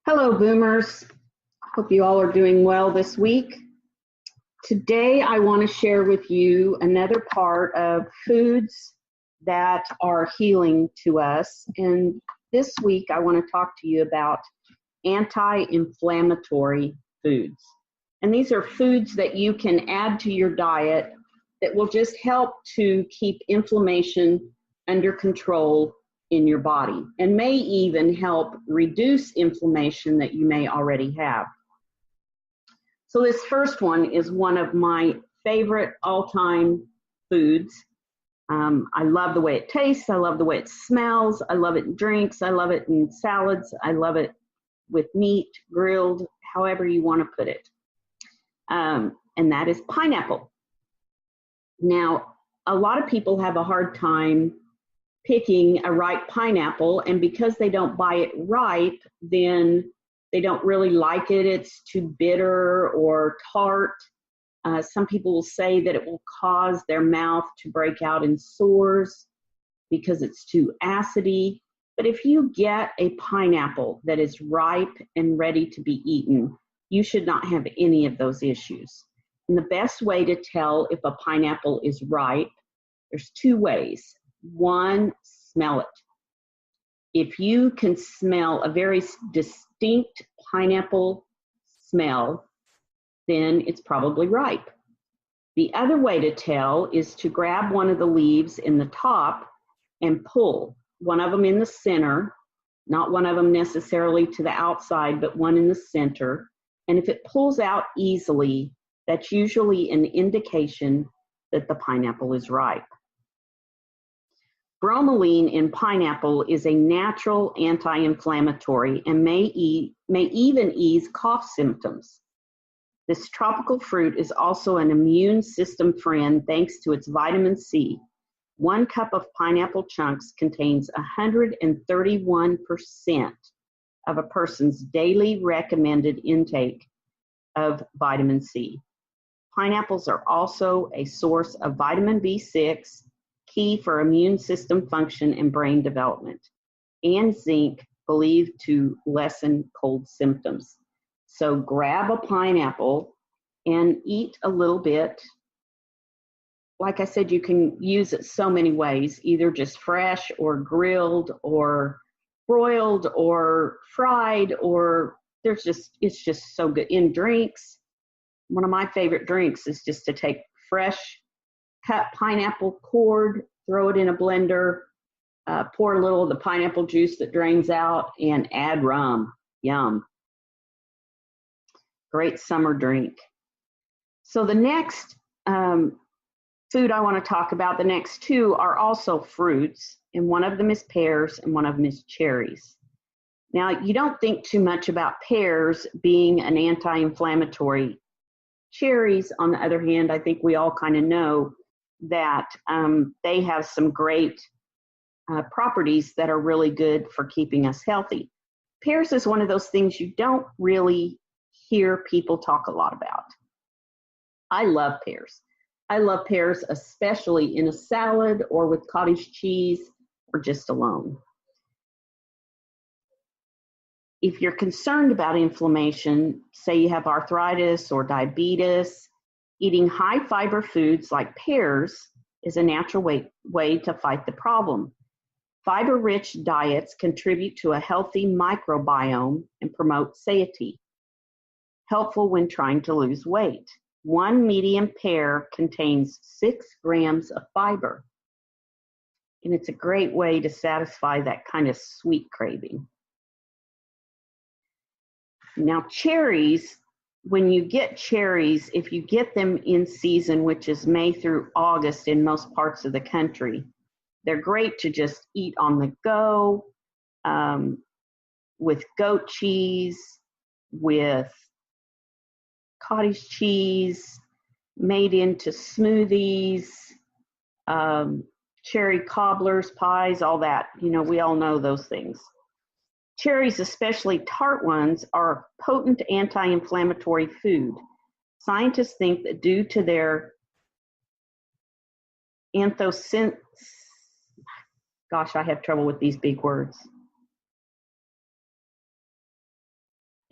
Hello, Boomers. Hope you all are doing well this week. Today, I want to share with you another part of foods that are healing to us. And this week, I want to talk to you about anti-inflammatory foods. And these are foods that you can add to your diet that will just help to keep inflammation under control in your body and may even help reduce inflammation that you may already have. So this first one is one of my favorite all-time foods. I love the way it tastes. I love the way it smells. I love it in drinks. I love it in salads. I love it with meat, grilled, however you want to put it. And that is pineapple. Now, a lot of people have a hard time picking a ripe pineapple, and because they don't buy it ripe, then they don't really like it. It's too bitter or tart. Some people will say that it will cause their mouth to break out in sores because it's too acidy. But if you get a pineapple that is ripe and ready to be eaten, you should not have any of those issues. And the best way to tell if a pineapple is ripe, there's two ways. One, smell it. If you can smell a very distinct pineapple smell, then it's probably ripe. The other way to tell is to grab one of the leaves in the top and pull. One of them in the center, not one of them necessarily to the outside, but one in the center. And if it pulls out easily, that's usually an indication that the pineapple is ripe. Bromelain in pineapple is a natural anti-inflammatory and may even ease cough symptoms. This tropical fruit is also an immune system friend thanks to its vitamin C. 1 cup of pineapple chunks contains 131% of a person's daily recommended intake of vitamin C. Pineapples are also a source of vitamin B6, key for immune system function and brain development, and zinc, believed to lessen cold symptoms. So grab a pineapple and eat a little bit. Like I said, you can use it so many ways, either just fresh or grilled or broiled or fried, or it's just so good in drinks. One of my favorite drinks is just to take fresh cut pineapple cord, throw it in a blender, pour a little of the pineapple juice that drains out, and add rum. Yum. Great summer drink. So the next food I want to talk about, the next two are also fruits, and one of them is pears and one of them is cherries. Now, you don't think too much about pears being an anti-inflammatory. Cherries, on the other hand, I think we all kind of know that they have some great properties that are really good for keeping us healthy. Pears is one of those things you don't really hear people talk a lot about. I love pears. I love pears, especially in a salad or with cottage cheese or just alone. If you're concerned about inflammation, say you have arthritis or diabetes, eating high fiber foods like pears is a natural way to fight the problem. Fiber-rich diets contribute to a healthy microbiome and promote satiety, helpful when trying to lose weight. 1 medium pear contains 6 grams of fiber, and it's a great way to satisfy that kind of sweet craving. Now, cherries, when you get cherries, if you get them in season, which is May through August in most parts of the country, they're great to just eat on the go, with goat cheese, with cottage cheese, made into smoothies, cherry cobblers, pies, all that. You know, we all know those things. Cherries, especially tart ones, are a potent anti-inflammatory food. Scientists think that due to their gosh, I have trouble with these big words.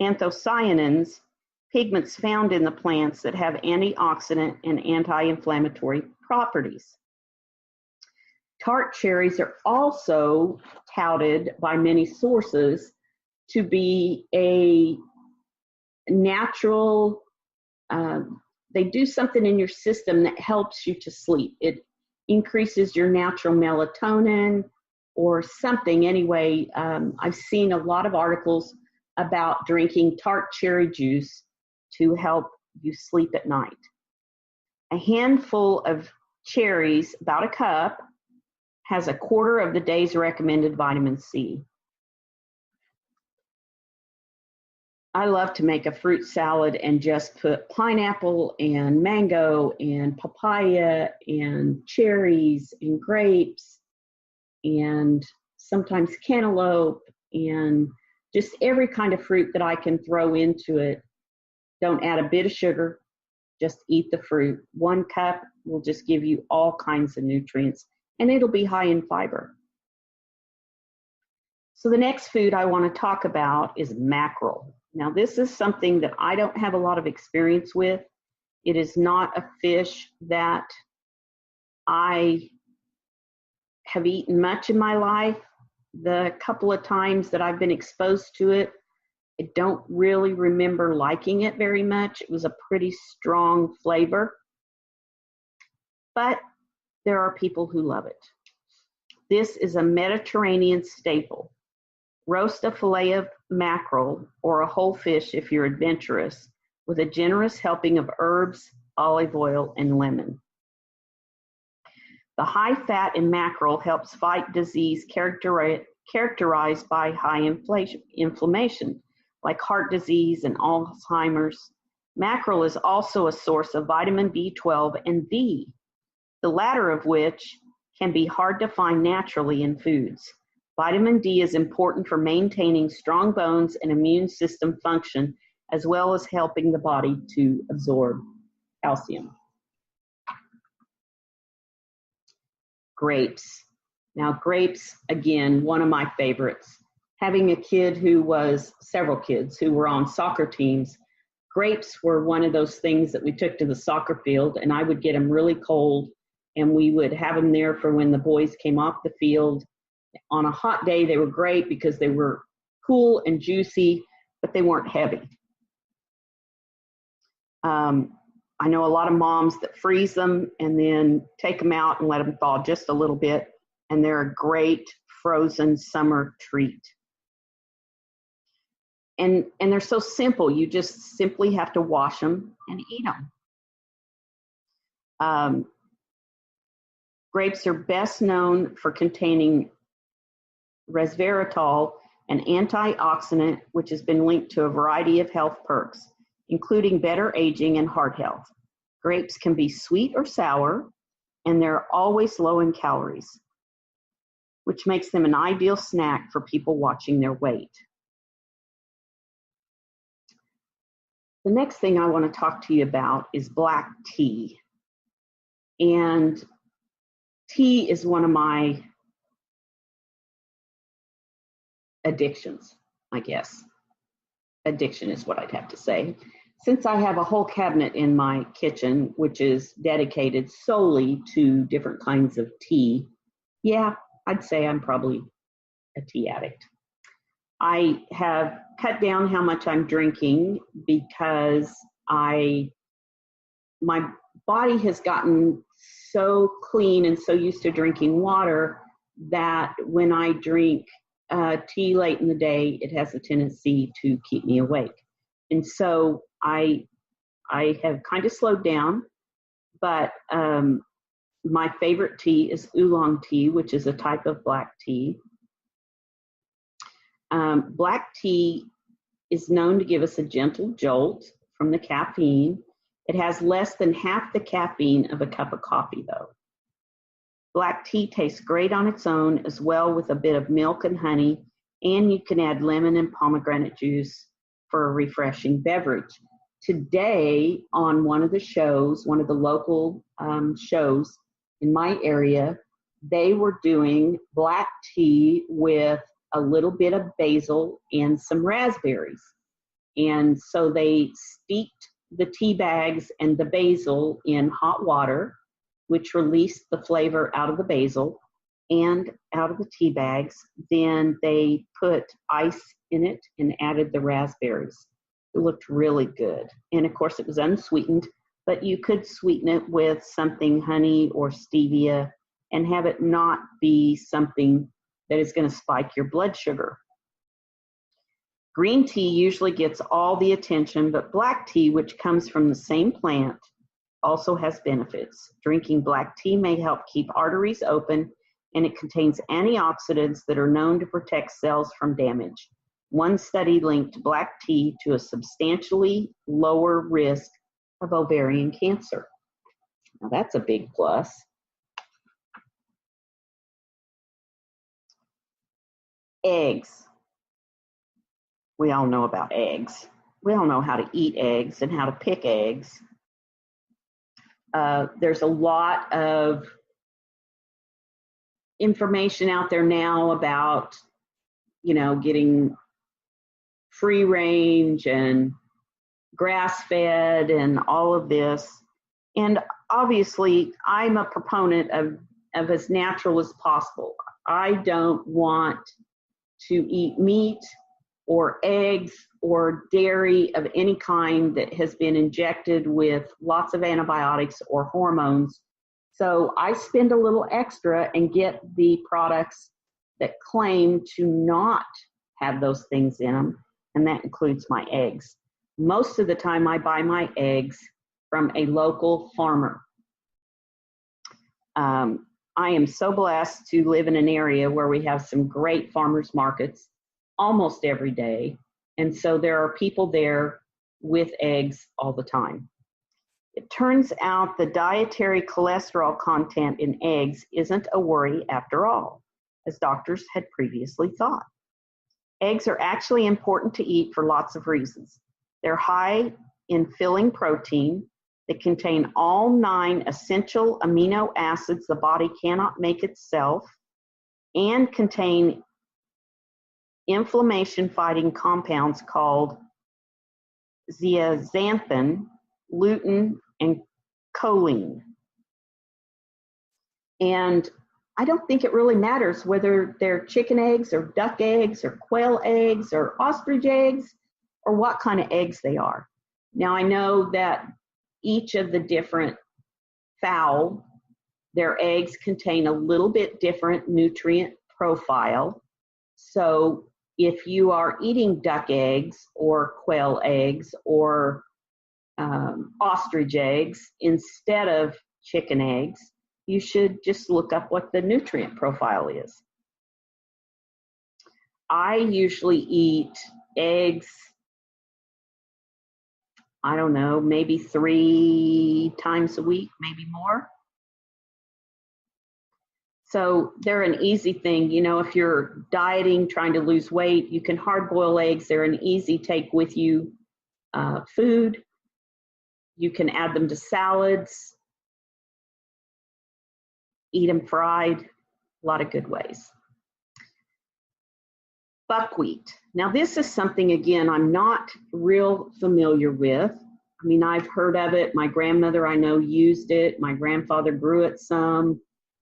anthocyanins, pigments found in the plants that have antioxidant and anti-inflammatory properties. Tart cherries are also touted by many sources to be a natural, they do something in your system that helps you to sleep. It increases your natural melatonin or something. Anyway, I've seen a lot of articles about drinking tart cherry juice to help you sleep at night. A handful of cherries, about a cup, has a quarter of the day's recommended vitamin C. I love to make a fruit salad and just put pineapple and mango and papaya and cherries and grapes and sometimes cantaloupe and just every kind of fruit that I can throw into it. Don't add a bit of sugar, just eat the fruit. 1 cup will just give you all kinds of nutrients, and it'll be high in fiber. So the next food I want to talk about is mackerel. Now, this is something that I don't have a lot of experience with. It is not a fish that I have eaten much in my life. The couple of times that I've been exposed to it, I don't really remember liking it very much. It was a pretty strong flavor, but there are people who love it. This is a Mediterranean staple. Roast a fillet of mackerel or a whole fish if you're adventurous with a generous helping of herbs, olive oil, and lemon. The high fat in mackerel helps fight disease characterized by high inflammation, like heart disease and Alzheimer's. Mackerel is also a source of vitamin B12 and D, the latter of which can be hard to find naturally in foods. Vitamin D is important for maintaining strong bones and immune system function, as well as helping the body to absorb calcium. Grapes. Now, grapes, again, one of my favorites. Having several kids who were on soccer teams, grapes were one of those things that we took to the soccer field, and I would get them really cold, and we would have them there for when the boys came off the field. On a hot day, they were great because they were cool and juicy, but they weren't heavy. I know a lot of moms that freeze them and then take them out and let them thaw just a little bit, and they're a great frozen summer treat. And they're so simple. You just simply have to wash them and eat them. Grapes are best known for containing resveratrol, an antioxidant which has been linked to a variety of health perks, including better aging and heart health. Grapes can be sweet or sour, and they're always low in calories, which makes them an ideal snack for people watching their weight. The next thing I want to talk to you about is black tea. And tea is one of my addictions, I guess. Addiction is what I'd have to say. Since I have a whole cabinet in my kitchen, which is dedicated solely to different kinds of tea, yeah, I'd say I'm probably a tea addict. I have cut down how much I'm drinking because my body has gotten so clean and so used to drinking water that when I drink tea late in the day, it has a tendency to keep me awake. And so I have kind of slowed down, but my favorite tea is oolong tea, which is a type of black tea. Black tea is known to give us a gentle jolt from the caffeine. It has less than half the caffeine of a cup of coffee, though. Black tea tastes great on its own, as well with a bit of milk and honey, and you can add lemon and pomegranate juice for a refreshing beverage. Today, on one of the shows, one of the local shows in my area, they were doing black tea with a little bit of basil and some raspberries. And so they steeped the tea bags and the basil in hot water, which released the flavor out of the basil and out of the tea bags. Then they put ice in it and added the raspberries. It looked really good. And of course it was unsweetened, but you could sweeten it with something honey or stevia and have it not be something that is going to spike your blood sugar. Green tea usually gets all the attention, but black tea, which comes from the same plant, also has benefits. Drinking black tea may help keep arteries open, and it contains antioxidants that are known to protect cells from damage. One study linked black tea to a substantially lower risk of ovarian cancer. Now that's a big plus. Eggs. We all know about eggs. We all know how to eat eggs and how to pick eggs. There's a lot of information out there now about, getting free range and grass-fed and all of this. And obviously, I'm a proponent of as natural as possible. I don't want to eat meat or eggs or dairy of any kind that has been injected with lots of antibiotics or hormones. So I spend a little extra and get the products that claim to not have those things in them, and that includes my eggs. Most of the time I buy my eggs from a local farmer. I am so blessed to live in an area where we have some great farmers markets almost every day. And so there are people there with eggs all the time. It turns out the dietary cholesterol content in eggs isn't a worry after all, as doctors had previously thought. Eggs are actually important to eat for lots of reasons. They're high in filling protein that contain all 9 essential amino acids the body cannot make itself, and contain inflammation-fighting compounds called zeaxanthin, lutein, and choline. And I don't think it really matters whether they're chicken eggs or duck eggs or quail eggs or ostrich eggs or what kind of eggs they are. Now, I know that each of the different fowl, their eggs contain a little bit different nutrient profile. So if you are eating duck eggs or quail eggs or ostrich eggs instead of chicken eggs, you should just look up what the nutrient profile is. I usually eat eggs, I don't know, maybe 3 times a week, maybe more. So they're an easy thing. If you're dieting, trying to lose weight, you can hard boil eggs. They're an easy take with you food. You can add them to salads, eat them fried, a lot of good ways. Buckwheat. Now this is something, again, I'm not real familiar with. I mean, I've heard of it. My grandmother, I know, used it. My grandfather grew it some,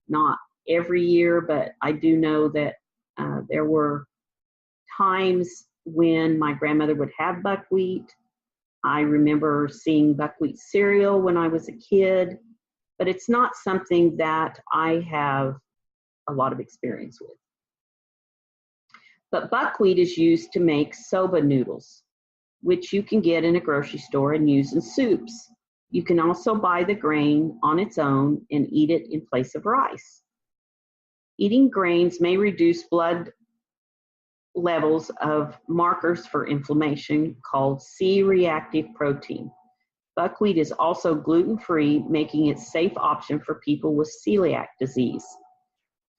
not every year, but I do know that there were times when my grandmother would have buckwheat. I remember seeing buckwheat cereal when I was a kid, but it's not something that I have a lot of experience with. But buckwheat is used to make soba noodles, which you can get in a grocery store and use in soups. You can also buy the grain on its own and eat it in place of rice. Eating grains may reduce blood levels of markers for inflammation called C-reactive protein. Buckwheat is also gluten-free, making it a safe option for people with celiac disease.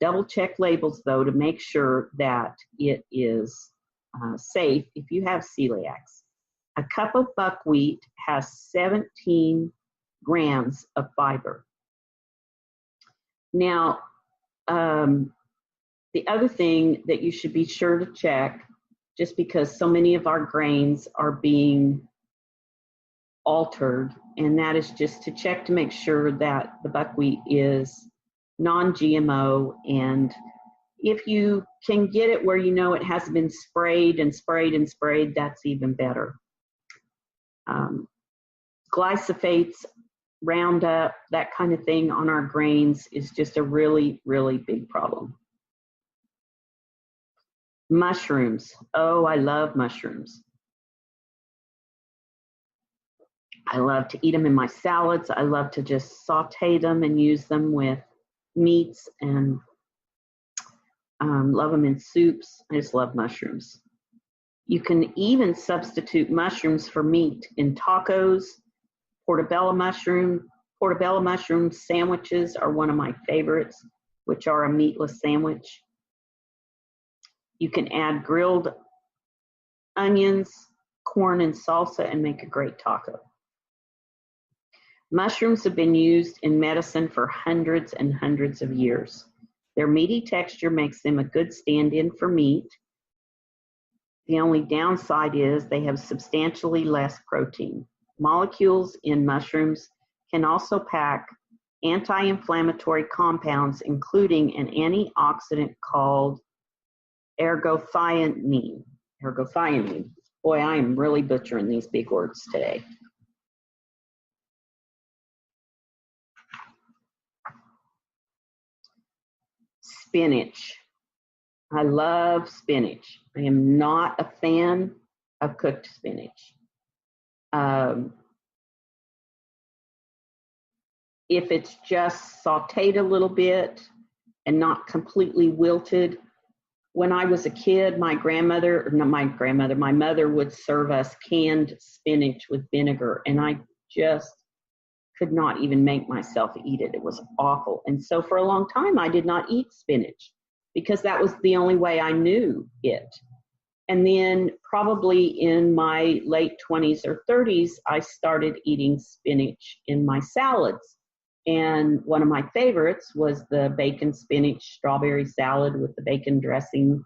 Double check labels, though, to make sure that it is safe if you have celiacs. A cup of buckwheat has 17 grams of fiber. Now, the other thing that you should be sure to check just because so many of our grains are being altered, and that is just to check to make sure that the buckwheat is non-GMO. And if you can get it where you know it has been sprayed and sprayed and sprayed, that's even better. Glyphosates, Roundup, that kind of thing on our grains is just a really, really big problem. Mushrooms. Oh, I love mushrooms. I love to eat them in my salads. I love to just saute them and use them with meats, and love them in soups. I just love mushrooms. You can even substitute mushrooms for meat in tacos. Portobello mushroom sandwiches are one of my favorites, which are a meatless sandwich. You can add grilled onions, corn, and salsa and make a great taco. Mushrooms have been used in medicine for hundreds and hundreds of years. Their meaty texture makes them a good stand-in for meat. The only downside is they have substantially less protein. Molecules in mushrooms can also pack anti-inflammatory compounds, including an antioxidant called ergothioneine. Boy, I am really butchering these big words today. Spinach. I love spinach. I am not a fan of cooked spinach. If it's just sauteed a little bit and not completely wilted. When I was a kid, my mother would serve us canned spinach with vinegar, and I just could not even make myself eat it. It was awful. And so for a long time, I did not eat spinach because that was the only way I knew it. And then probably in my late 20s or 30s, I started eating spinach in my salads. And one of my favorites was the bacon spinach strawberry salad with the bacon dressing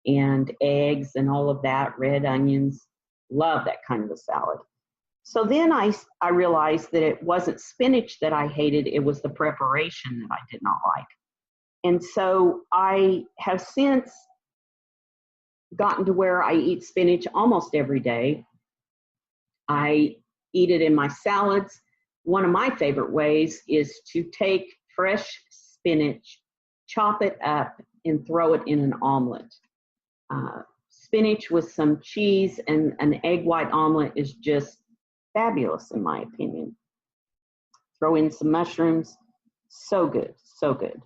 and eggs and all of that, red onions. Love that kind of a salad. So then I realized that it wasn't spinach that I hated, it was the preparation that I did not like. And so I have since gotten to where I eat spinach almost every day. I eat it in my salads. One of my favorite ways is to take fresh spinach, chop it up, and throw it in an omelet. Spinach with some cheese and an egg white omelet is just fabulous in my opinion. Throw in some mushrooms, so good, so good.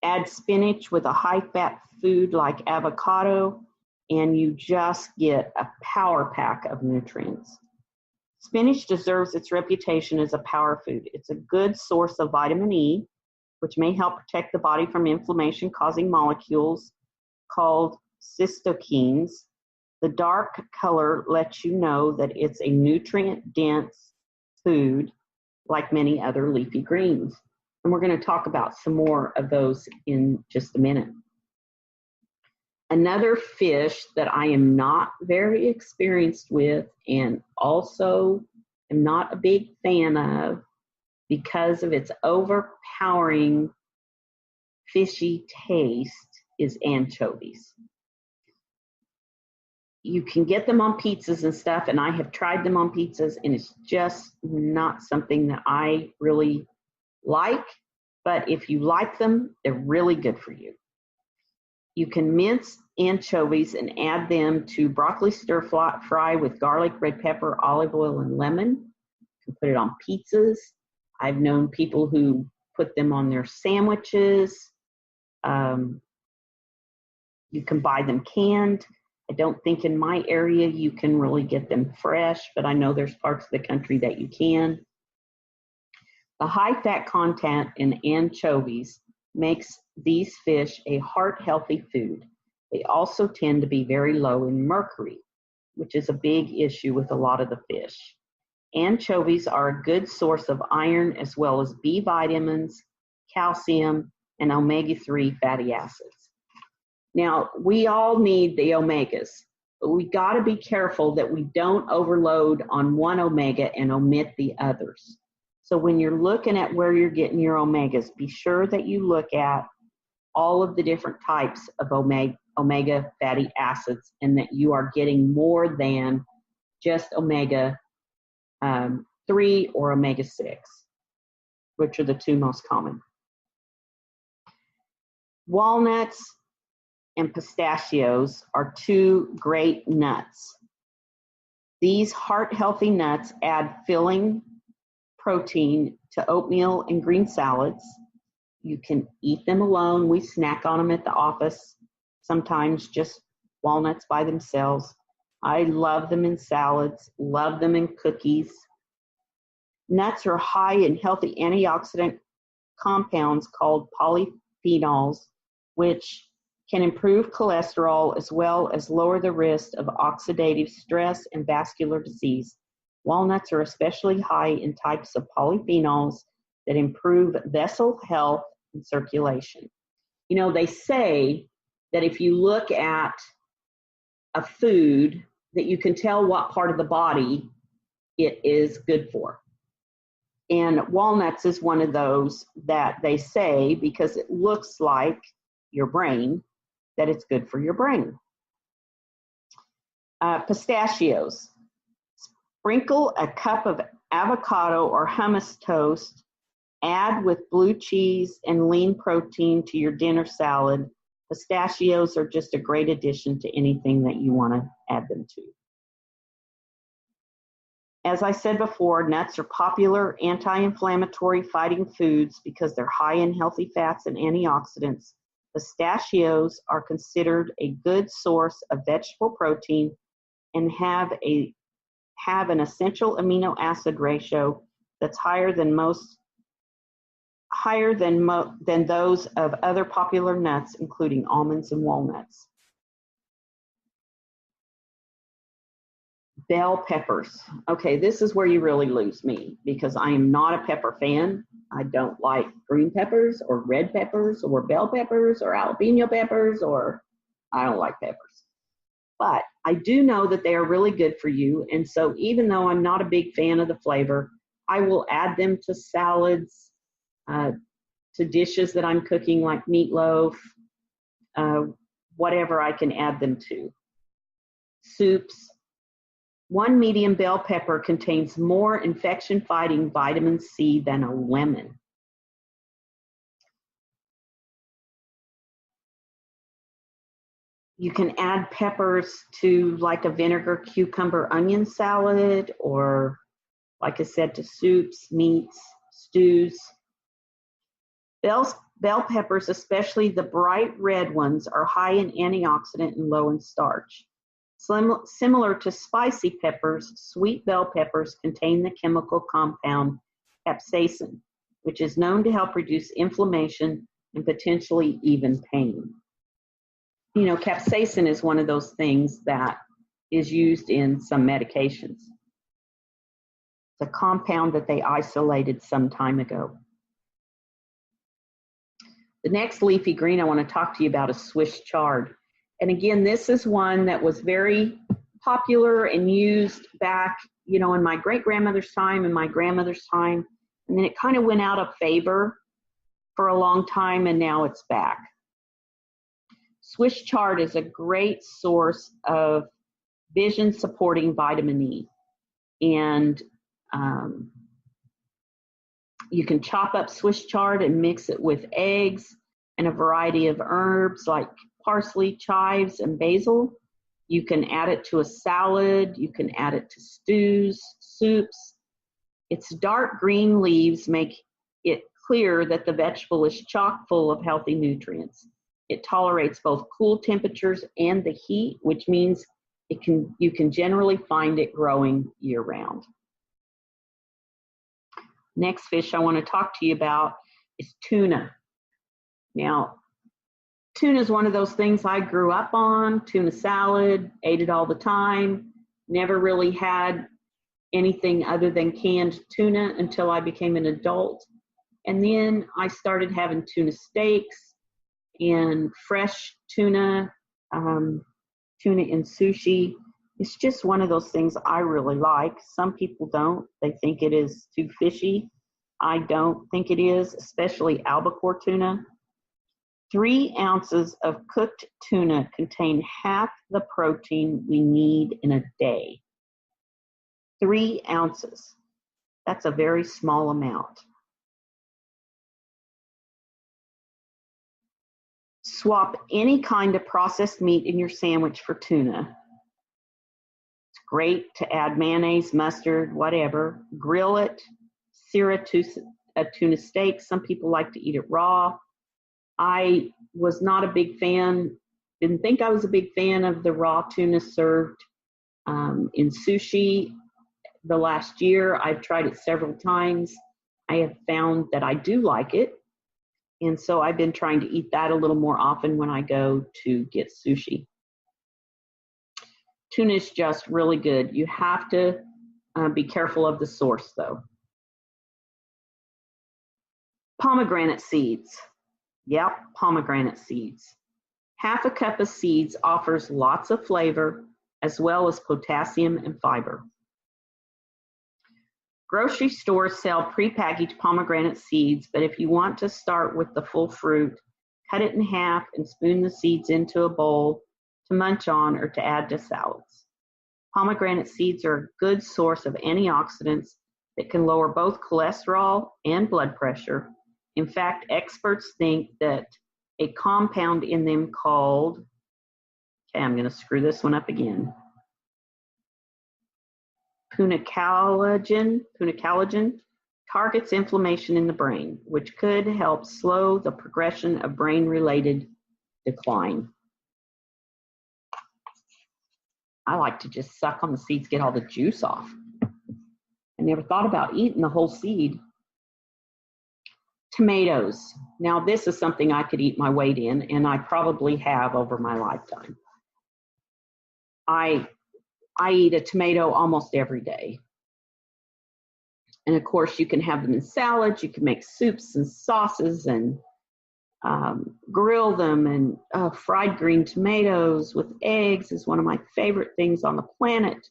Add spinach with a high-fat food like avocado, and you just get a power pack of nutrients. Spinach deserves its reputation as a power food. It's a good source of vitamin E, which may help protect the body from inflammation-causing molecules called cytokines. The dark color lets you know that it's a nutrient-dense food like many other leafy greens. And we're going to talk about some more of those in just a minute. Another fish that I am not very experienced with and also am not a big fan of because of its overpowering fishy taste is anchovies. You can get them on pizzas and stuff, and I have tried them on pizzas, and it's just not something that I really like, but if you like them, they're really good for you. You can mince anchovies and add them to broccoli stir fry with garlic, red pepper, olive oil, and lemon. You can put it on pizzas. I've known people who put them on their sandwiches. You can buy them canned. I don't think in my area you can really get them fresh, but I know there's parts of the country that you can. The high fat content in anchovies makes these fish a heart-healthy food. They also tend to be very low in mercury, which is a big issue with a lot of the fish. Anchovies are a good source of iron as well as B vitamins, calcium, and omega-3 fatty acids. Now, we all need the omegas, but we got to be careful that we don't overload on one omega and omit the others. So when you're looking at where you're getting your omegas, be sure that you look at all of the different types of omega fatty acids, and that you are getting more than just omega 3 or omega 6, which are the two most common. Walnuts and pistachios are two great nuts. These heart-healthy nuts add filling protein to oatmeal and green salads. You can eat them alone. We snack on them at the office, sometimes just walnuts by themselves. I love them in salads, love them in cookies. Nuts are high in healthy antioxidant compounds called polyphenols, which can improve cholesterol as well as lower the risk of oxidative stress and vascular disease. Walnuts are especially high in types of polyphenols that improve vessel health and circulation. You know, they say that if you look at a food, that you can tell what part of the body it is good for. And walnuts is one of those that they say, because it looks like your brain, that it's good for your brain. Pistachios. Sprinkle a cup of avocado or hummus toast, add with blue cheese and lean protein to your dinner salad. Pistachios are just a great addition to anything that you want to add them to. As I said before, nuts are popular anti-inflammatory fighting foods because they're high in healthy fats and antioxidants. Pistachios are considered a good source of vegetable protein and have an essential amino acid ratio that's higher than those of other popular nuts, including almonds and walnuts. Bell peppers. Okay, this is where you really lose me, because I am not a pepper fan. I don't like green peppers or red peppers or bell peppers or jalapeno peppers, or I don't like peppers. But I do know that they are really good for you, and so even though I'm not a big fan of the flavor, I will add them to salads, to dishes that I'm cooking like meatloaf, whatever I can add them to. Soups. One medium bell pepper contains more infection-fighting vitamin C than a lemon. You can add peppers to like a vinegar, cucumber, onion salad, or like I said, to soups, meats, stews. Bell peppers, especially the bright red ones, are high in antioxidant and low in starch. Similar to spicy peppers, sweet bell peppers contain the chemical compound capsaicin, which is known to help reduce inflammation and potentially even pain. You know, capsaicin is one of those things that is used in some medications. It's a compound that they isolated some time ago. The next leafy green I want to talk to you about is Swiss chard. And again, this is one that was very popular and used back, you know, in my great-grandmother's time and my grandmother's time. And then it kind of went out of favor for a long time, and now it's back. Swiss chard is a great source of vision-supporting vitamin E. And you can chop up Swiss chard and mix it with eggs and a variety of herbs like parsley, chives, and basil. You can add it to a salad. You can add it to stews, soups. Its dark green leaves make it clear that the vegetable is chock full of healthy nutrients. It tolerates both cool temperatures and the heat, which means you can generally find it growing year-round. Next fish I want to talk to you about is tuna. Now, tuna is one of those things I grew up on. Tuna salad, ate it all the time. Never really had anything other than canned tuna until I became an adult. And then I started having tuna steaks. in fresh tuna, tuna in sushi. It's just one of those things I really like. Some people don't. They think it is too fishy. I don't think it is, especially albacore tuna. 3 ounces of cooked tuna contain half the protein we need in a day. 3 ounces. That's a very small amount. Swap any kind of processed meat in your sandwich for tuna. It's great to add mayonnaise, mustard, whatever. Grill it, sear a tuna steak. Some people like to eat it raw. I was not a big fan, didn't think I was a big fan of the raw tuna served in sushi. The last year, I've tried it several times. I have found that I do like it. And so I've been trying to eat that a little more often when I go to get sushi. Tuna is just really good. You have to be careful of the source, though. Pomegranate seeds. Yep, pomegranate seeds. Half a cup of seeds offers lots of flavor as well as potassium and fiber. Grocery stores sell prepackaged pomegranate seeds, but if you want to start with the full fruit, cut it in half and spoon the seeds into a bowl to munch on or to add to salads. Pomegranate seeds are a good source of antioxidants that can lower both cholesterol and blood pressure. In fact, experts think that a compound in them called, okay, I'm going to screw this one up again, punacalogen targets inflammation in the brain, which could help slow the progression of brain-related decline. I like to just suck on the seeds, get all the juice off. I never thought about eating the whole seed. Tomatoes. Now, this is something I could eat my weight in, and I probably have over my lifetime. I eat a tomato almost every day. And of course, you can have them in salads, you can make soups and sauces and grill them, and fried green tomatoes with eggs is one of my favorite things on the planet.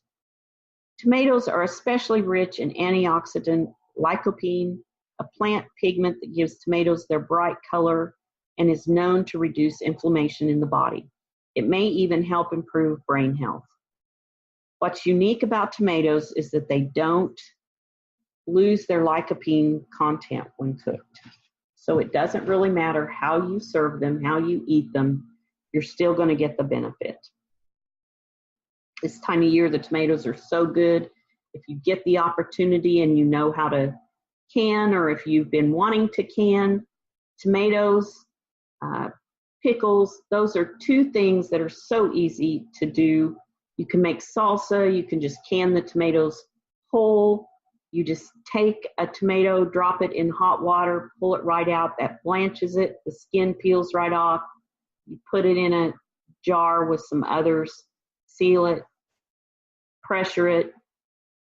Tomatoes are especially rich in antioxidant lycopene, a plant pigment that gives tomatoes their bright color and is known to reduce inflammation in the body. It may even help improve brain health. What's unique about tomatoes is that they don't lose their lycopene content when cooked. So it doesn't really matter how you serve them, how you eat them, you're still going to get the benefit. This time of year, the tomatoes are so good. If you get the opportunity and you know how to can, or if you've been wanting to can tomatoes, pickles, those are 2 things that are so easy to do. You can make salsa, you can just can the tomatoes whole. You just take a tomato, drop it in hot water, pull it right out, that blanches it, the skin peels right off. You put it in a jar with some others, seal it, pressure it.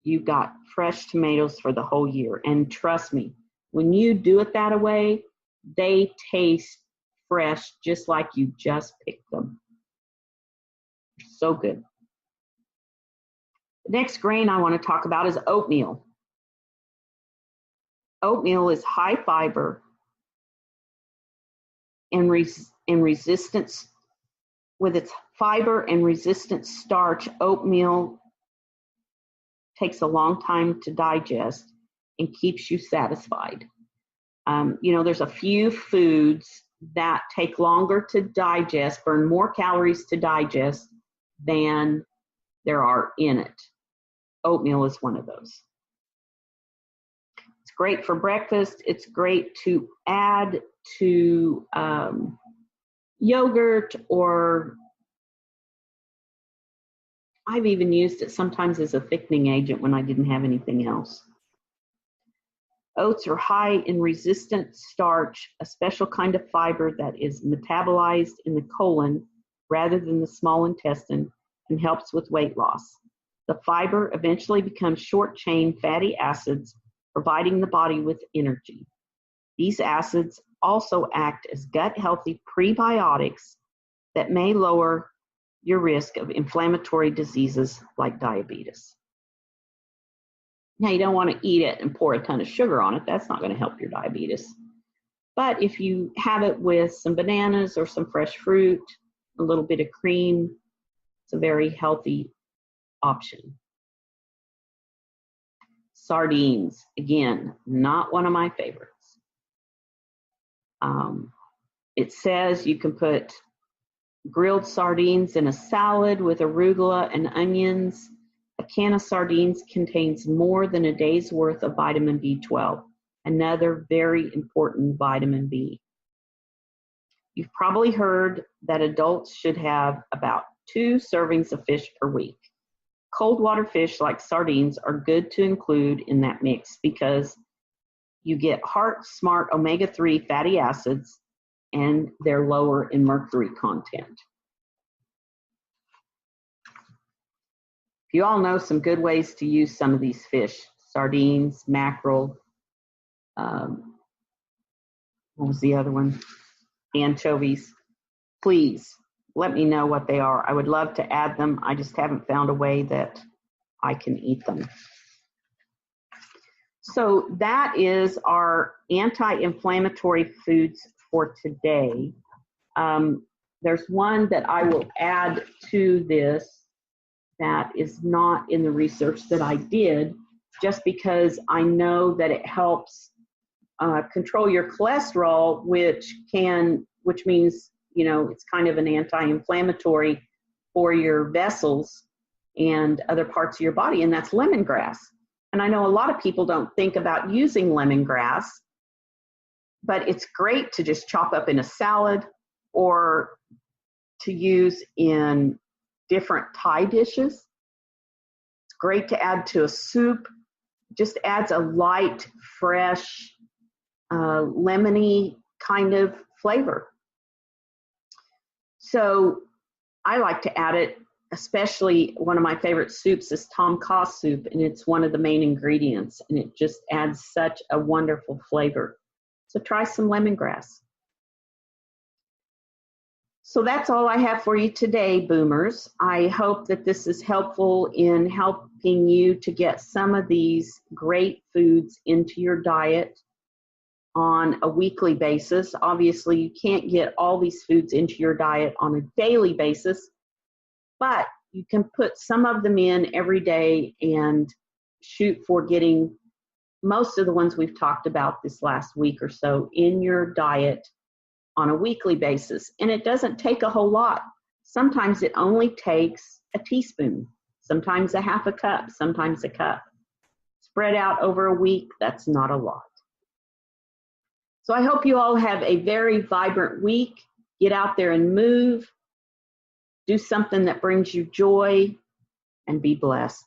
You've got fresh tomatoes for the whole year. And trust me, when you do it that way, they taste fresh, just like you just picked them. So good. The next grain I want to talk about is oatmeal. Oatmeal is high fiber and resistance. With its fiber and resistant starch, oatmeal takes a long time to digest and keeps you satisfied. There's a few foods that take longer to digest, burn more calories to digest than there are in it. Oatmeal is one of those. It's great for breakfast. It's great to add to yogurt, or I've even used it sometimes as a thickening agent when I didn't have anything else. Oats are high in resistant starch, a special kind of fiber that is metabolized in the colon rather than the small intestine, and helps with weight loss. The fiber eventually becomes short-chain fatty acids, providing the body with energy. These acids also act as gut-healthy prebiotics that may lower your risk of inflammatory diseases like diabetes. Now, you don't want to eat it and pour a ton of sugar on it. That's not going to help your diabetes. But if you have it with some bananas or some fresh fruit, a little bit of cream, it's a very healthy option. Sardines, again, not one of my favorites. It says you can put grilled sardines in a salad with arugula and onions. A can of sardines contains more than a day's worth of vitamin B12, another very important vitamin B. You've probably heard that adults should have about 2 servings of fish per week. Cold water fish like sardines are good to include in that mix because you get heart-smart omega-3 fatty acids and they're lower in mercury content. You all know some good ways to use some of these fish: sardines, mackerel, what was the other one? Anchovies. Please let me know what they are. I would love to add them. I just haven't found a way that I can eat them. So that is our anti-inflammatory foods for today. There's one that I will add to this that is not in the research that I did, just because I know that it helps control your cholesterol, which means, you know, it's kind of an anti-inflammatory for your vessels and other parts of your body, and that's lemongrass. And I know a lot of people don't think about using lemongrass, but it's great to just chop up in a salad or to use in different Thai dishes. It's great to add to a soup. Just adds a light, fresh, lemony kind of flavor. So I like to add it, especially one of my favorite soups is Tom Kha soup, and it's one of the main ingredients, and it just adds such a wonderful flavor. So try some lemongrass. So that's all I have for you today, Boomers. I hope that this is helpful in helping you to get some of these great foods into your diet on a weekly basis. Obviously, you can't get all these foods into your diet on a daily basis, but you can put some of them in every day and shoot for getting most of the ones we've talked about this last week or so in your diet on a weekly basis. And it doesn't take a whole lot. Sometimes it only takes a teaspoon, sometimes a half a cup, sometimes a cup. Spread out over a week, that's not a lot. So I hope you all have a very vibrant week. Get out there and move. Do something that brings you joy, and be blessed.